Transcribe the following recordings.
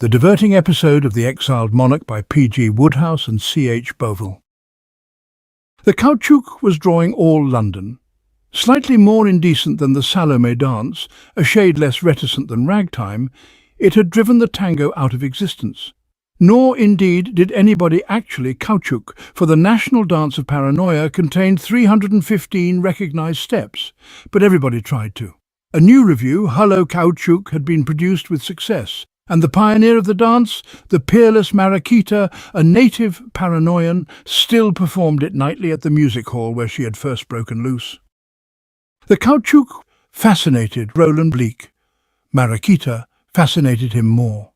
The diverting episode of The Exiled Monarch by P.G. Wodehouse and C.H. Bovill. The caoutchouc was drawing all London. Slightly more indecent than the Salome dance, a shade less reticent than ragtime, it had driven the tango out of existence. Nor, indeed, did anybody actually caoutchouc, for the national dance of paranoia contained 315 recognised steps, but everybody tried to. A new review, Hullo Caoutchouc, had been produced with success, and the pioneer of the dance, the peerless Mariquita, a native paranoian, still performed it nightly at the music hall where she had first broken loose. The caoutchouc fascinated Roland Bleak. Mariquita fascinated him more.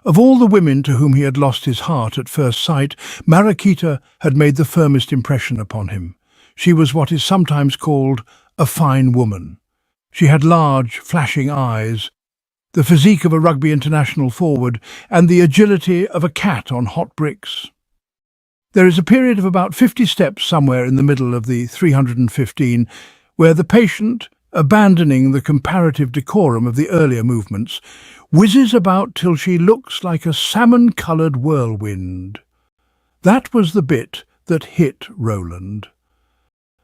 Of all the women to whom he had lost his heart at first sight, Mariquita had made the firmest impression upon him. She was what is sometimes called a fine woman. She had large, flashing eyes, the physique of a rugby international forward, and the agility of a cat on hot bricks. There is a period of about 50 steps somewhere in the middle of the 315 where the patient, abandoning the comparative decorum of the earlier movements, whizzes about till she looks like a salmon-coloured whirlwind. That was the bit that hit Roland.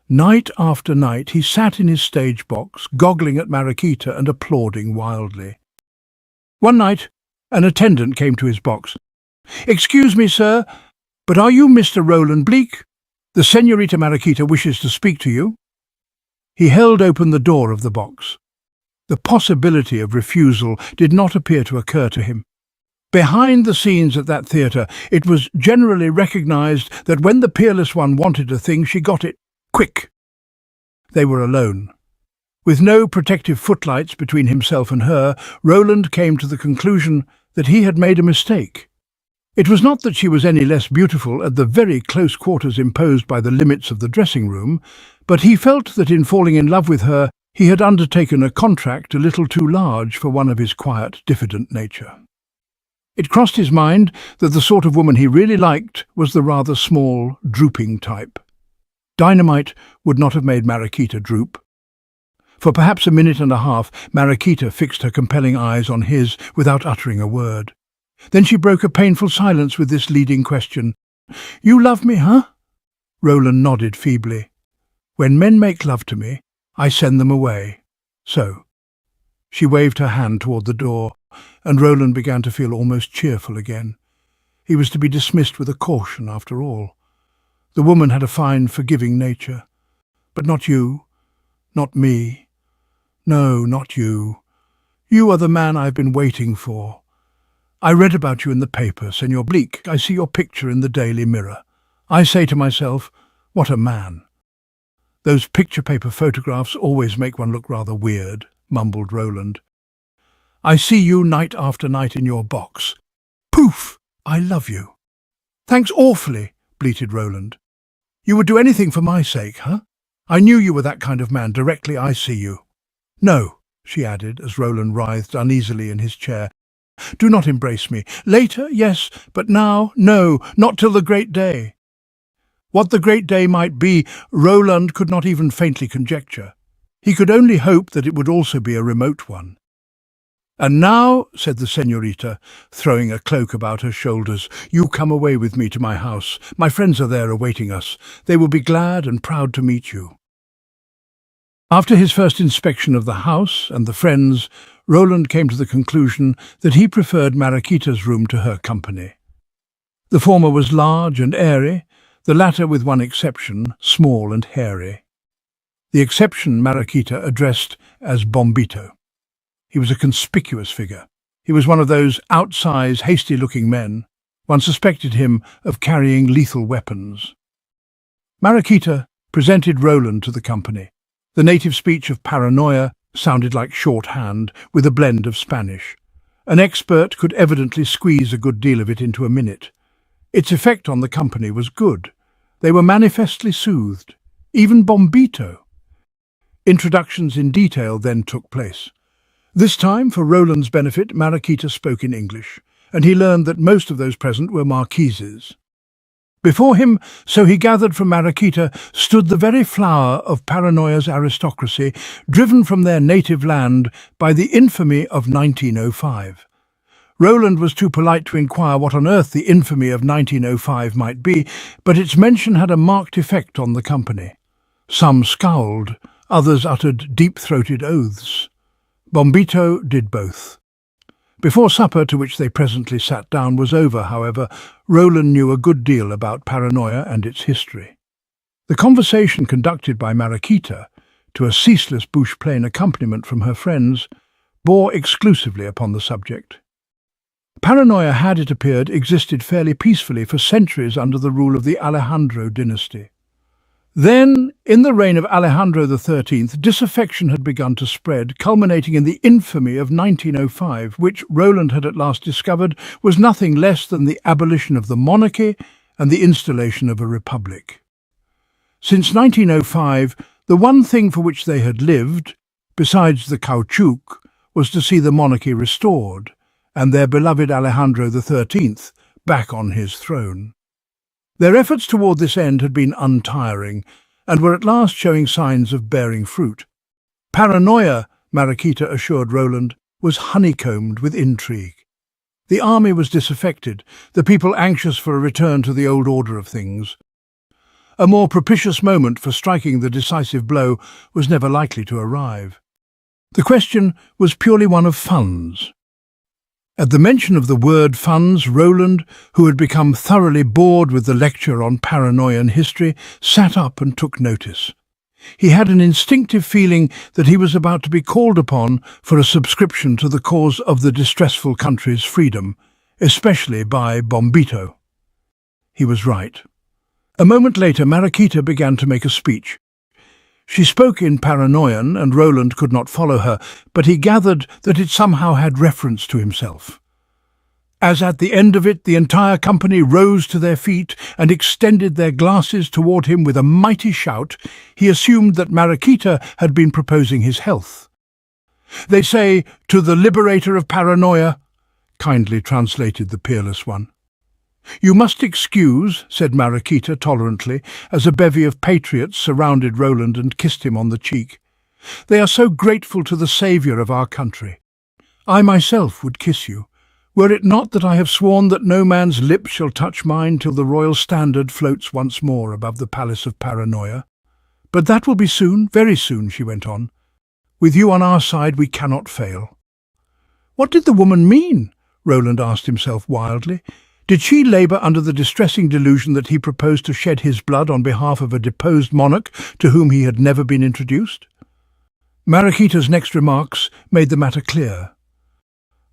Night after night he sat in his stage box, goggling at Mariquita and applauding wildly. One night, an attendant came to his box. "Excuse me, sir, but are you Mr. Roland Bleak? The Señorita Mariquita wishes to speak to you." He held open the door of the box. The possibility of refusal did not appear to occur to him. Behind the scenes at that theatre, it was generally recognised that when the peerless one wanted a thing, she got it quick. They were alone. With no protective footlights between himself and her, Roland came to the conclusion that he had made a mistake. It was not that she was any less beautiful at the very close quarters imposed by the limits of the dressing room, but he felt that in falling in love with her, he had undertaken a contract a little too large for one of his quiet, diffident nature. It crossed his mind that the sort of woman he really liked was the rather small, drooping type. Dynamite would not have made Mariquita droop. For perhaps a minute and a half, Mariquita fixed her compelling eyes on his without uttering a word. Then she broke a painful silence with this leading question. "You love me, huh?" Roland nodded feebly. "When men make love to me, I send them away. So." She waved her hand toward the door, and Roland began to feel almost cheerful again. He was to be dismissed with a caution, after all. The woman had a fine, forgiving nature. But not you. Not me. No, not you. You are the man I've been waiting for. I read about you in the paper, Señor Bleak. I see your picture in the Daily Mirror. I say to myself, what a man. Those picture-paper photographs always make one look rather weird, mumbled Roland. I see you night after night in your box. Poof! I love you. Thanks awfully, bleated Roland. You would do anything for my sake, huh? I knew you were that kind of man directly I see you. No, she added, as Roland writhed uneasily in his chair. Do not embrace me. Later, yes, but now, no, not till the great day. What the great day might be, Roland could not even faintly conjecture. He could only hope that it would also be a remote one. "And now," said the señorita, throwing a cloak about her shoulders, "you come away with me to my house. My friends are there awaiting us. They will be glad and proud to meet you." After his first inspection of the house and the friends, Roland came to the conclusion that he preferred Mariquita's room to her company. The former was large and airy, the latter, with one exception, small and hairy. The exception Mariquita addressed as Bombito. He was a conspicuous figure. He was one of those outsize, hasty-looking men. One suspected him of carrying lethal weapons. Mariquita presented Roland to the company. The native speech of paranoia sounded like shorthand, with a blend of Spanish. An expert could evidently squeeze a good deal of it into a minute. Its effect on the company was good. They were manifestly soothed. Even Bombito. Introductions in detail then took place. This time, for Roland's benefit, Mariquita spoke in English, and he learned that most of those present were marquises. Before him, so he gathered from Mariquita, stood the very flower of paranoia's aristocracy, driven from their native land by the infamy of 1905. Roland was too polite to inquire what on earth the infamy of 1905 might be, but its mention had a marked effect on the company. Some scowled, others uttered deep-throated oaths. Bombito did both. Before supper, to which they presently sat down, was over, however, Roland knew a good deal about paranoia and its history. The conversation conducted by Mariquita, to a ceaseless bouche-pleine accompaniment from her friends, bore exclusively upon the subject. Paranoia had, it appeared, existed fairly peacefully for centuries under the rule of the Alejandro dynasty. Then, in the reign of Alejandro XIII, disaffection had begun to spread, culminating in the infamy of 1905, which, Roland had at last discovered, was nothing less than the abolition of the monarchy and the installation of a republic. Since 1905, the one thing for which they had lived, besides the caoutchouc, was to see the monarchy restored, and their beloved Alejandro XIII back on his throne. Their efforts toward this end had been untiring, and were at last showing signs of bearing fruit. Paranoia, Mariquita assured Roland, was honeycombed with intrigue. The army was disaffected, the people anxious for a return to the old order of things. A more propitious moment for striking the decisive blow was never likely to arrive. The question was purely one of funds. At the mention of the word funds, Roland, who had become thoroughly bored with the lecture on paranoian history, sat up and took notice. He had an instinctive feeling that he was about to be called upon for a subscription to the cause of the distressful country's freedom, especially by Bombito. He was right. A moment later, Mariquita began to make a speech. She spoke in Paranoian, and Roland could not follow her, but he gathered that it somehow had reference to himself. As at the end of it the entire company rose to their feet and extended their glasses toward him with a mighty shout, he assumed that Mariquita had been proposing his health. "They say, to the liberator of paranoia," kindly translated the peerless one. "You must excuse," said Mariquita tolerantly, as a bevy of patriots surrounded Roland and kissed him on the cheek. "They are so grateful to the saviour of our country. I myself would kiss you, were it not that I have sworn that no man's lips shall touch mine till the royal standard floats once more above the palace of Paranoia. But that will be soon, very soon," she went on. "With you on our side we cannot fail." What did the woman mean? Roland asked himself wildly. Did she labour under the distressing delusion that he proposed to shed his blood on behalf of a deposed monarch to whom he had never been introduced? Mariquita's next remarks made the matter clear.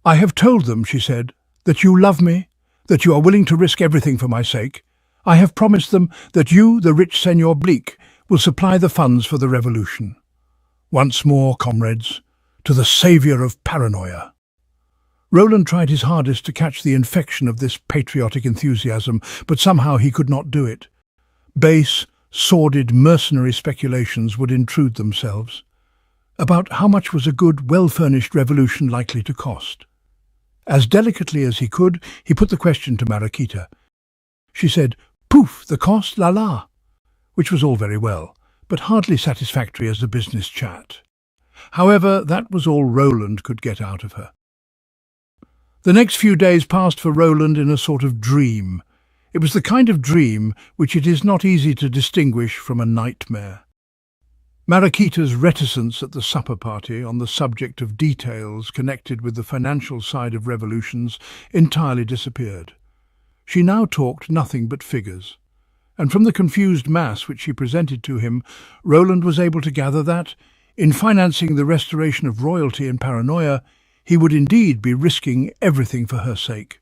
"I have told them," she said, "that you love me, that you are willing to risk everything for my sake. I have promised them that you, the rich Senor Bleak, will supply the funds for the revolution. Once more, comrades, to the saviour of Paranoia." Roland tried his hardest to catch the infection of this patriotic enthusiasm, but somehow he could not do it. Base, sordid, mercenary speculations would intrude themselves. About how much was a good, well-furnished revolution likely to cost? As delicately as he could, he put the question to Mariquita. She said, "Poof, the cost, la la," which was all very well, but hardly satisfactory as a business chat. However, that was all Roland could get out of her. The next few days passed for Roland in a sort of dream. It was the kind of dream which it is not easy to distinguish from a nightmare. Mariquita's reticence at the supper party on the subject of details connected with the financial side of revolutions entirely disappeared. She now talked nothing but figures, and from the confused mass which she presented to him, Roland was able to gather that, in financing the restoration of royalty in Paranoia, he would indeed be risking everything for her sake.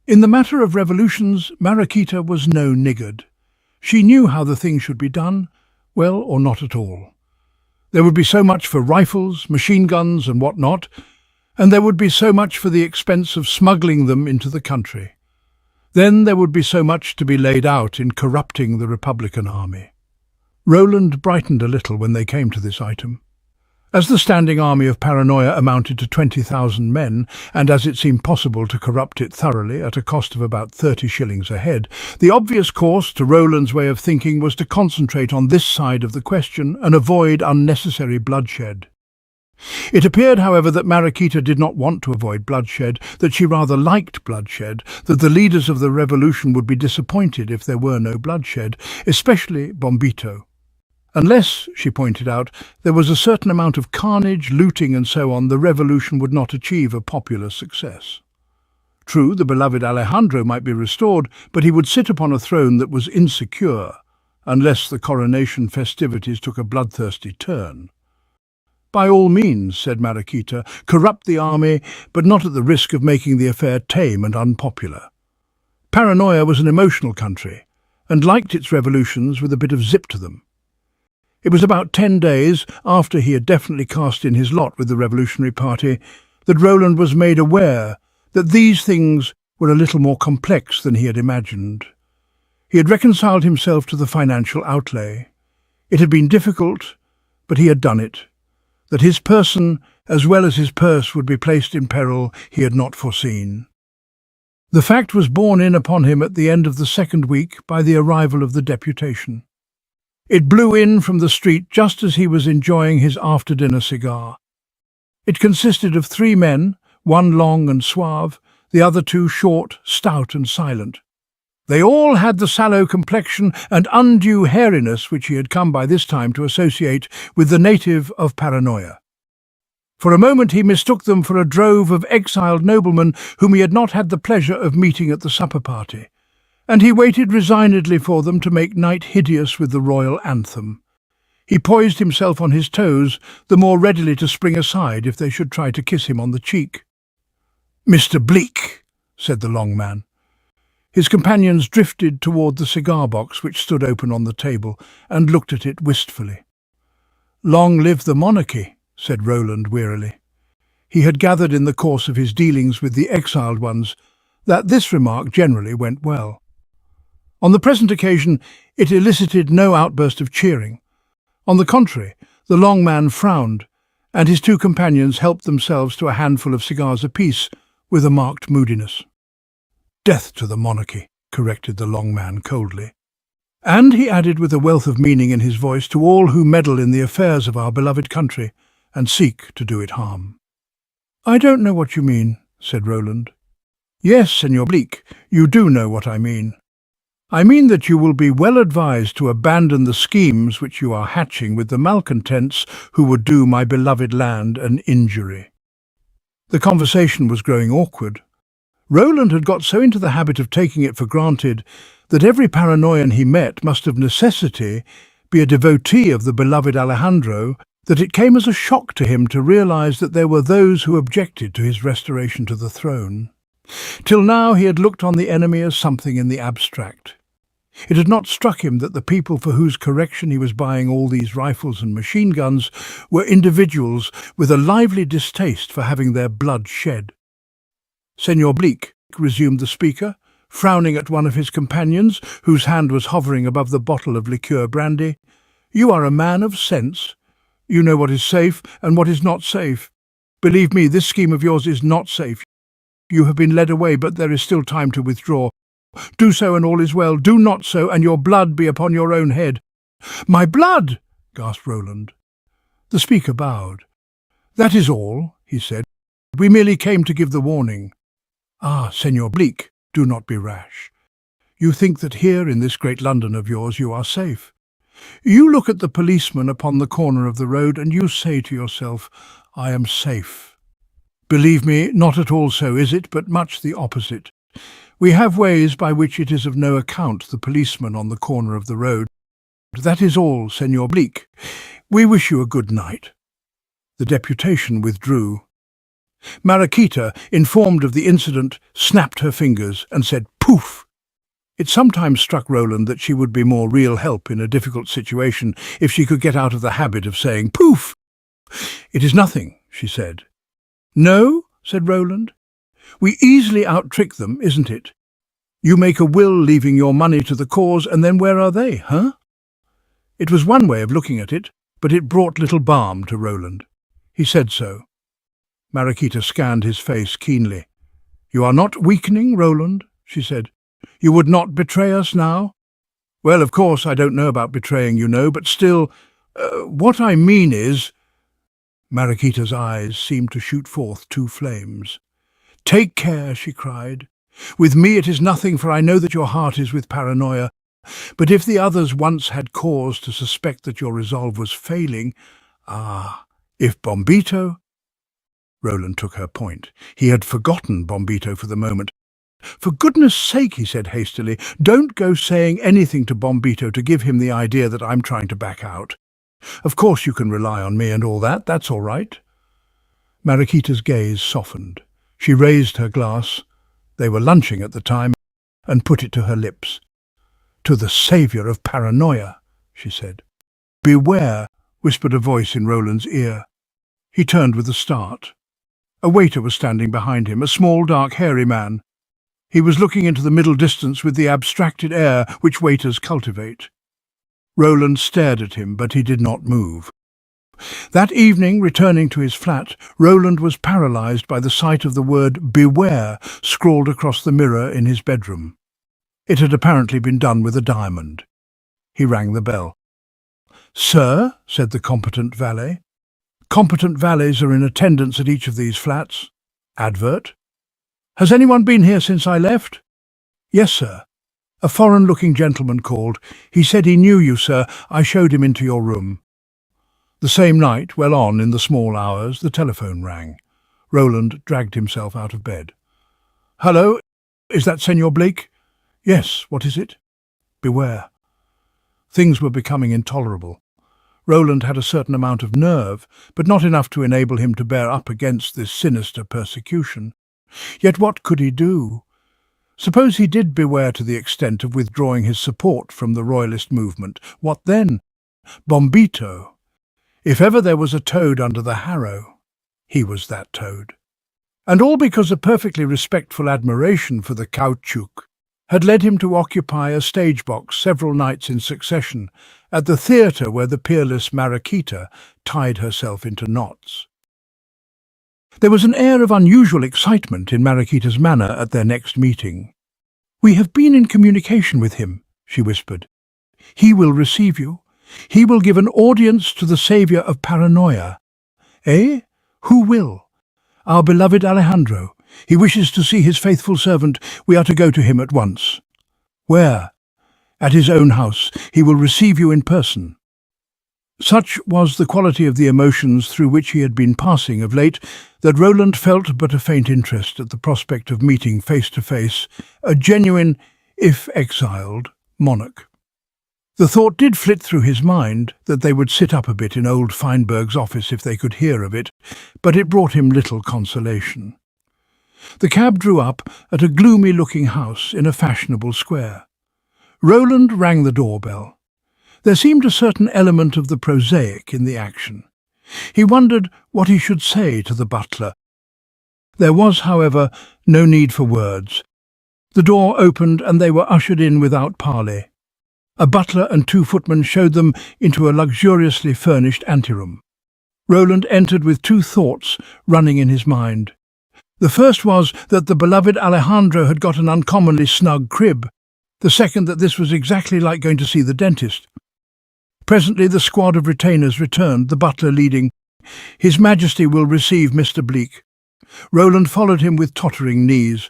In the matter of revolutions, Mariquita was no niggard. She knew how the thing should be done, well or not at all. There would be so much for rifles, machine guns and what not, and there would be so much for the expense of smuggling them into the country. Then there would be so much to be laid out in corrupting the Republican army. Roland brightened a little when they came to this item. As the standing army of Paranoia amounted to 20,000 men, and as it seemed possible to corrupt it thoroughly at a cost of about 30 shillings a head, the obvious course, to Roland's way of thinking, was to concentrate on this side of the question and avoid unnecessary bloodshed. It appeared, however, that Mariquita did not want to avoid bloodshed, that she rather liked bloodshed, that the leaders of the revolution would be disappointed if there were no bloodshed, especially Bombito. Unless, she pointed out, there was a certain amount of carnage, looting and so on, the revolution would not achieve a popular success. True, the beloved Alejandro might be restored, but he would sit upon a throne that was insecure, unless the coronation festivities took a bloodthirsty turn. By all means, said Mariquita, corrupt the army, but not at the risk of making the affair tame and unpopular. Paranoia was an emotional country, and liked its revolutions with a bit of zip to them. It was about 10 days after he had definitely cast in his lot with the Revolutionary Party that Roland was made aware that these things were a little more complex than he had imagined. He had reconciled himself to the financial outlay. It had been difficult, but he had done it. That his person, as well as his purse, would be placed in peril he had not foreseen. The fact was borne in upon him at the end of the second week by the arrival of the deputation. It blew in from the street just as he was enjoying his after-dinner cigar. It consisted of 3 men, one long and suave, the other 2 short, stout and silent. They all had the sallow complexion and undue hairiness which he had come by this time to associate with the native of Paranoia. For a moment he mistook them for a drove of exiled noblemen whom he had not had the pleasure of meeting at the supper party, and he waited resignedly for them to make night hideous with the royal anthem. He poised himself on his toes, the more readily to spring aside if they should try to kiss him on the cheek. "Mr. Bleak," said the long man. His companions drifted toward the cigar-box which stood open on the table and looked at it wistfully. "Long live the monarchy," said Roland wearily. He had gathered in the course of his dealings with the exiled ones that this remark generally went well. On the present occasion it elicited no outburst of cheering. On the contrary, the long man frowned, and his 2 companions helped themselves to a handful of cigars apiece with a marked moodiness. "Death to the monarchy," corrected the long man coldly. And he added with a wealth of meaning in his voice, "to all who meddle in the affairs of our beloved country and seek to do it harm." "I don't know what you mean," said Roland. "Yes, Senor Bleak, you do know what I mean. I mean that you will be well advised to abandon the schemes which you are hatching with the malcontents who would do my beloved land an injury." The conversation was growing awkward. Roland had got so into the habit of taking it for granted that every Paranoian he met must of necessity be a devotee of the beloved Alejandro, that it came as a shock to him to realize that there were those who objected to his restoration to the throne. Till now he had looked on the enemy as something in the abstract. It had not struck him that the people for whose correction he was buying all these rifles and machine guns were individuals with a lively distaste for having their blood shed. "Senor Bleak," resumed the speaker, frowning at one of his companions, whose hand was hovering above the bottle of liqueur brandy, "you are a man of sense. You know what is safe and what is not safe. Believe me, this scheme of yours is not safe. You have been led away, but there is still time to withdraw. Do so and all is well. Do not so, and your blood be upon your own head." "My blood!" gasped Roland. The speaker bowed. "That is all," he said. "We merely came to give the warning. Ah, Senor Bleak, do not be rash. You think that here in this great London of yours you are safe. You look at the policeman upon the corner of the road and you say to yourself, 'I am safe.' Believe me, not at all so is it, but much the opposite. We have ways by which it is of no account, the policeman on the corner of the road. That is all, Senor Bleak. We wish you a good night." The deputation withdrew. Mariquita, informed of the incident, snapped her fingers and said, "Poof!" It sometimes struck Roland that she would be more real help in a difficult situation if she could get out of the habit of saying "poof." "It is nothing," she said. "No?" said Roland. "We easily out-trick them, isn't it? You make a will leaving your money to the cause, and then where are they, huh?" It was one way of looking at it, but it brought little balm to Roland. He said so. Mariquita scanned his face keenly. "You are not weakening, Roland," she said. "You would not betray us now?" "Well, of course, I don't know about betraying, you know, but still, what I mean is—" Mariquita's eyes seemed to shoot forth two flames. "Take care," she cried. "With me it is nothing, for I know that your heart is with paranoia. But if the others once had cause to suspect that your resolve was failing, if Bombito—" Roland took her point. He had forgotten Bombito for the moment. "For goodness sake," he said hastily, "don't go saying anything to Bombito to give him the idea that I'm trying to back out. Of course you can rely on me and all that, that's all right." Mariquita's gaze softened. She raised her glass, they were lunching at the time, and put it to her lips. "To the saviour of paranoia," she said. "Beware," whispered a voice in Roland's ear. He turned with a start. A waiter was standing behind him, a small, dark, hairy man. He was looking into the middle distance with the abstracted air which waiters cultivate. Roland stared at him, but he did not move. That evening, returning to his flat, Roland was paralysed by the sight of the word "Beware" scrawled across the mirror in his bedroom. It had apparently been done with a diamond. He rang the bell. "Sir," said the competent valet. "Competent valets are in attendance at each of these flats." Advert. "Has anyone been here since I left?" "Yes, sir. A foreign-looking gentleman called. He said he knew you, sir. I showed him into your room." The same night, well on in the small hours, the telephone rang. Roland dragged himself out of bed. "Hello, is that Senor Blake?" "Yes, what is it?" "Beware." Things were becoming intolerable. Roland had a certain amount of nerve, but not enough to enable him to bear up against this sinister persecution. Yet what could he do? Suppose he did beware to the extent of withdrawing his support from the royalist movement. What then? Bombito. If ever there was a toad under the harrow, he was that toad. And all because a perfectly respectful admiration for the caoutchouc had led him to occupy a stage box several nights in succession at the theatre where the peerless Mariquita tied herself into knots. There was an air of unusual excitement in Mariquita's manner at their next meeting. "We have been in communication with him," she whispered. "He will receive you. He will give an audience to the saviour of paranoia." "Eh? Who will?" "Our beloved Alejandro. He wishes to see his faithful servant. We are to go to him at once." "Where?" "At his own house. He will receive you in person." Such was the quality of the emotions through which he had been passing of late that Roland felt but a faint interest at the prospect of meeting face to face a genuine, if exiled, monarch. The thought did flit through his mind that they would sit up a bit in old Feinberg's office if they could hear of it, but it brought him little consolation. The cab drew up at a gloomy-looking house in a fashionable square. Roland rang the doorbell. There seemed a certain element of the prosaic in the action. He wondered what he should say to the butler. There was, however, no need for words. The door opened and they were ushered in without parley. A butler and two footmen showed them into a luxuriously furnished anteroom. Roland entered with two thoughts running in his mind. The first was that the beloved Alejandro had got an uncommonly snug crib. The second that this was exactly like going to see the dentist. Presently the squad of retainers returned, the butler leading. "His Majesty will receive Mr. Bleak." Roland followed him with tottering knees.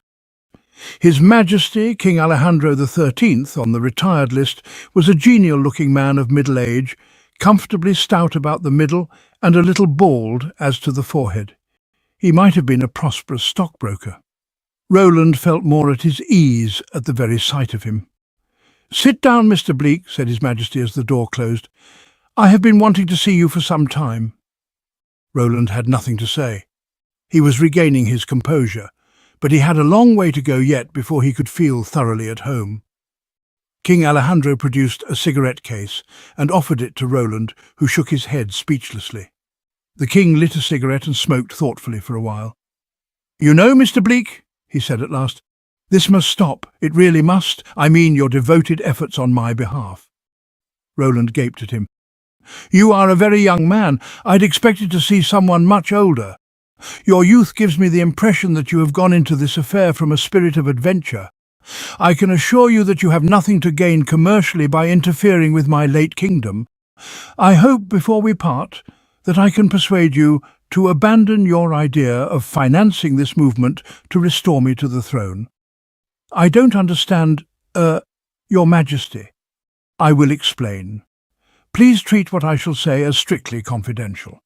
His Majesty, King Alejandro XIII, on the retired list, was a genial-looking man of middle age, comfortably stout about the middle and a little bald as to the forehead. He might have been a prosperous stockbroker. Roland felt more at his ease at the very sight of him. "Sit down, Mr. Bleak," said His Majesty as the door closed. "I have been wanting to see you for some time." Roland had nothing to say. He was regaining his composure, but he had a long way to go yet before he could feel thoroughly at home. King Alejandro produced a cigarette case and offered it to Roland, who shook his head speechlessly. The king lit a cigarette and smoked thoughtfully for a while. "You know, Mr. Bleak," he said at last, "this must stop. It really must. I mean your devoted efforts on my behalf." Roland gaped at him. "You are a very young man. I'd expected to see someone much older. Your youth gives me the impression that you have gone into this affair from a spirit of adventure. I can assure you that you have nothing to gain commercially by interfering with my late kingdom. I hope, before we part, that I can persuade you to abandon your idea of financing this movement to restore me to the throne. I don't understand, Your Majesty. I will explain. Please treat what I shall say as strictly confidential.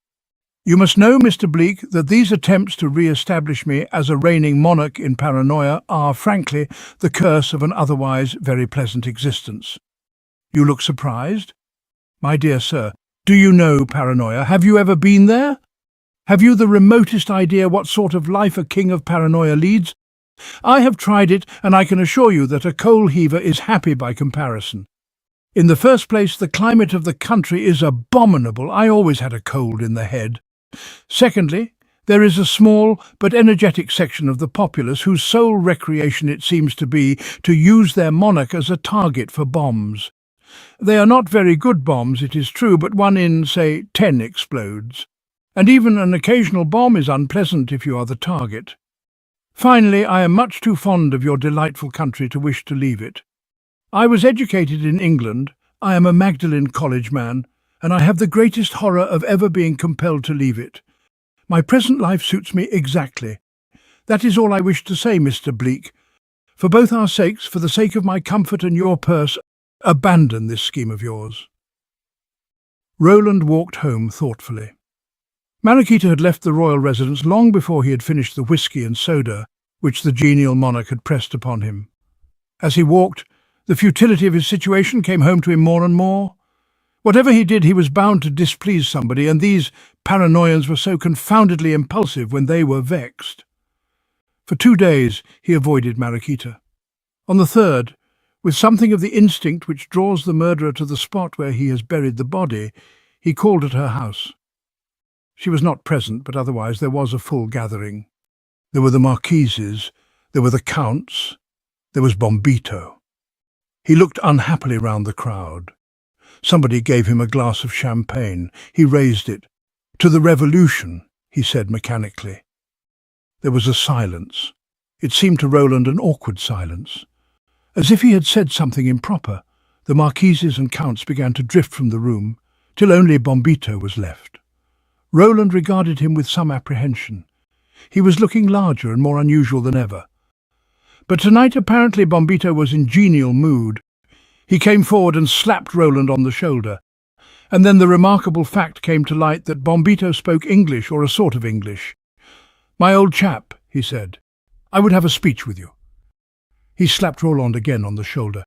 You must know, Mr. Bleak, that these attempts to re-establish me as a reigning monarch in Paranoia are, frankly, the curse of an otherwise very pleasant existence. You look surprised? My dear sir, do you know Paranoia? Have you ever been there? Have you the remotest idea what sort of life a king of Paranoia leads? I have tried it, and I can assure you that a coal heaver is happy by comparison. In the first place, the climate of the country is abominable. I always had a cold in the head. Secondly, there is a small but energetic section of the populace whose sole recreation it seems to be to use their monarch as a target for bombs. They are not very good bombs, it is true, but 1 in, say, 10 explodes. And even an occasional bomb is unpleasant if you are the target. Finally, I am much too fond of your delightful country to wish to leave it. I was educated in England, I am a Magdalen College man, and I have the greatest horror of ever being compelled to leave it. My present life suits me exactly. That is all I wish to say, Mr. Bleak. For both our sakes, for the sake of my comfort and your purse, abandon this scheme of yours. Roland walked home thoughtfully. Mariquita had left the royal residence long before he had finished the whisky and soda which the genial monarch had pressed upon him. As he walked, the futility of his situation came home to him more and more. Whatever he did, he was bound to displease somebody, and these paranoians were so confoundedly impulsive when they were vexed. For 2 days he avoided Mariquita. On the third, with something of the instinct which draws the murderer to the spot where he has buried the body, he called at her house. She was not present, but otherwise there was a full gathering. There were the marquises, there were the counts, there was Bombito. He looked unhappily round the crowd. Somebody gave him a glass of champagne. He raised it. "To the revolution," he said mechanically. There was a silence. It seemed to Roland an awkward silence. As if he had said something improper, the marquises and counts began to drift from the room, till only Bombito was left. Roland regarded him with some apprehension. He was looking larger and more unusual than ever. But tonight apparently Bombito was in genial mood. He came forward and slapped Roland on the shoulder. And then the remarkable fact came to light that Bombito spoke English, or a sort of English. "My old chap," he said, "I would have a speech with you." He slapped Roland again on the shoulder.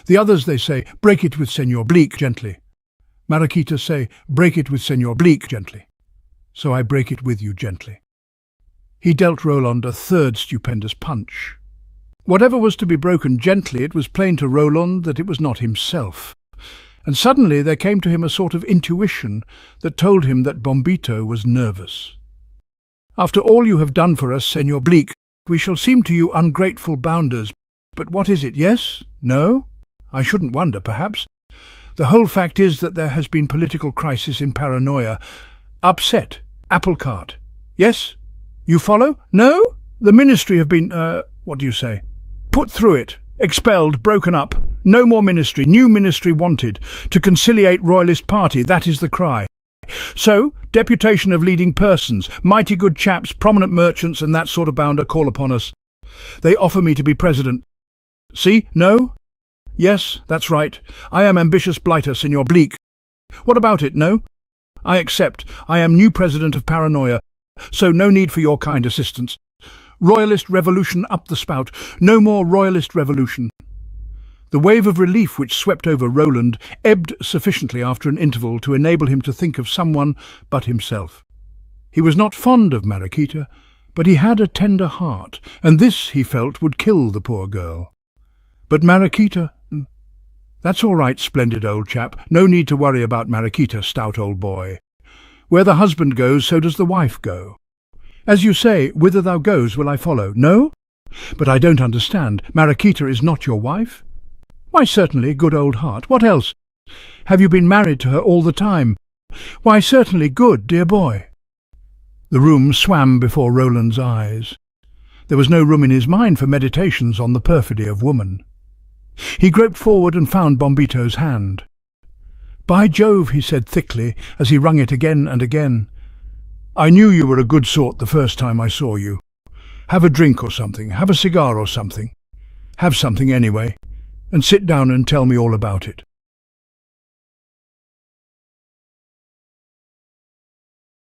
"The others, they say, break it with Senor Bleak gently. Mariquita say, break it with Senor Bleak gently. So I break it with you gently." He dealt Roland a third stupendous punch. Whatever was to be broken gently, it was plain to Roland that it was not himself. And suddenly there came to him a sort of intuition that told him that Bombito was nervous. "After all you have done for us, Senor Bleak, we shall seem to you ungrateful bounders. But what is it, yes? No? I shouldn't wonder, perhaps. The whole fact is that there has been political crisis in Paranoia. Upset. Apple cart. Yes? You follow? No? The ministry have been, what do you say? Put through it. Expelled, broken up. No more ministry. New ministry wanted. To conciliate Royalist party, that is the cry. So, deputation of leading persons, mighty good chaps, prominent merchants and that sort of bounder call upon us. They offer me to be president. See? No? Yes, that's right. I am ambitious blighter, Senor Bleak. What about it, no? I accept. I am new president of Paranoia, so no need for your kind assistance. Royalist revolution up the spout. No more royalist revolution. The wave of relief which swept over Roland ebbed sufficiently after an interval to enable him to think of someone but himself. He was not fond of Mariquita, but he had a tender heart, and this, he felt, would kill the poor girl. But Mariquita... That's all right, splendid old chap. No need to worry about Mariquita, stout old boy. Where the husband goes, so does the wife go. As you say, whither thou goes will I follow. No? But I don't understand. Mariquita is not your wife? Why, certainly, good old heart. What else? Have you been married to her all the time? Why, certainly, good, dear boy. The room swam before Roland's eyes. There was no room in his mind for meditations on the perfidy of woman. He groped forward and found Bombito's hand. "By Jove," he said thickly as he rung it again and again. "I knew you were a good sort the first time I saw you. Have a drink or something, have a cigar or something. Have something anyway, and sit down and tell me all about it."